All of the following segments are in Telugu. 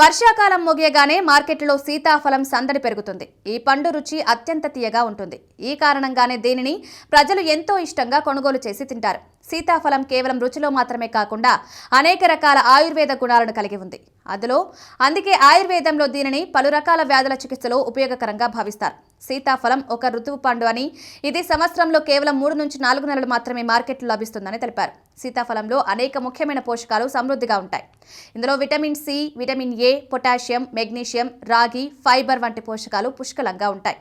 వర్షాకాలం ముగియగానే మార్కెట్లో సీతాఫలం సందడి పెరుగుతుంది. ఈ పండు రుచి అత్యంత తీయగా ఉంటుంది. ఈ కారణంగానే దీనిని ప్రజలు ఎంతో ఇష్టంగా కొనుగోలు చేసి తింటారు. సీతాఫలం కేవలం రుచిలో మాత్రమే కాకుండా అనేక రకాల ఆయుర్వేద గుణాలను కలిగి ఉంది. అందుకే ఆయుర్వేదంలో దీనిని పలు రకాల వ్యాధుల చికిత్సలో ఉపయోగకరంగా భావిస్తారు. సీతాఫలం ఒక ఋతువు పండు అని, ఇది సంవత్సరంలో కేవలం 3 నుంచి 4 నెలలు మాత్రమే మార్కెట్లో లభిస్తుందని తెలిపారు. సీతాఫలంలో అనేక ముఖ్యమైన పోషకాలు సమృద్ధిగా ఉంటాయి. ఇందులో vitamin C, vitamin A, potassium, magnesium, రాగి, ఫైబర్ వంటి పోషకాలు పుష్కలంగా ఉంటాయి.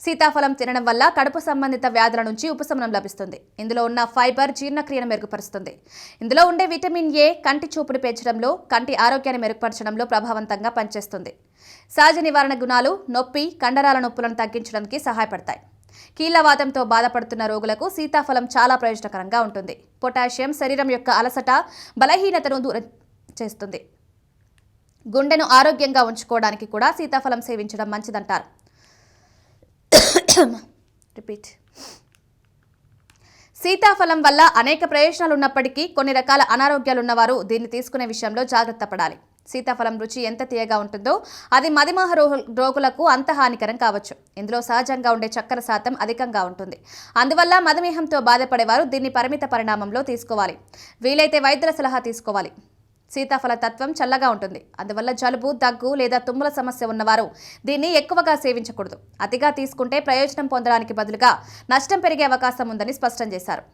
సీతాఫలం తినడం వల్ల కడుపు సంబంధిత వ్యాధుల నుంచి ఉపశమనం లభిస్తుంది. ఇందులో ఉన్న ఫైబర్ జీర్ణక్రియను మెరుగుపరుస్తుంది. ఇందులో ఉండే విటమిన్ ఏ కంటి చూపును పెంచడంలో, కంటి ఆరోగ్యాన్ని మెరుగుపరచడంలో ప్రభావవంతంగా పనిచేస్తుంది. సహజ నివారణ గుణాలు నొప్పి, కండరాల నొప్పులను తగ్గించడానికి సహాయపడతాయి. కీళ్లవాతంతో బాధపడుతున్న రోగులకు సీతాఫలం చాలా ప్రయోజనకరంగా ఉంటుంది. పొటాషియం శరీరం యొక్క అలసట, బలహీనతను దూరం చేస్తుంది. గుండెను ఆరోగ్యంగా ఉంచుకోవడానికి కూడా సీతాఫలం సేవించడం మంచిదంటారు. సీతాఫలం వల్ల అనేక ప్రయోజనాలు ఉన్నప్పటికీ కొన్ని రకాల అనారోగ్యాలు ఉన్నవారు దీన్ని తీసుకునే విషయంలో జాగ్రత్త పడాలి. సీతాఫలం రుచి ఎంత తీయగా ఉంటుందో అది మధుమేహ రోగులకు అంత హానికరం కావచ్చు. ఇందులో సహజంగా ఉండే చక్కెర శాతం అధికంగా ఉంటుంది. అందువల్ల మధుమేహంతో బాధపడేవారు దీన్ని పరిమిత పరిణామంలో తీసుకోవాలి. వీలైతే వైద్యుల సలహా తీసుకోవాలి. సీతాఫల తత్వం చల్లగా ఉంటుంది. అందువల్ల జలుబు, దగ్గు లేదా తుమ్ముల సమస్య ఉన్నవారు దీన్ని ఎక్కువగా సేవించకూడదు. అతిగా తీసుకుంటే ప్రయోజనం పొందడానికి బదులుగా నష్టం పెరిగే అవకాశం ఉందని స్పష్టం చేశారు.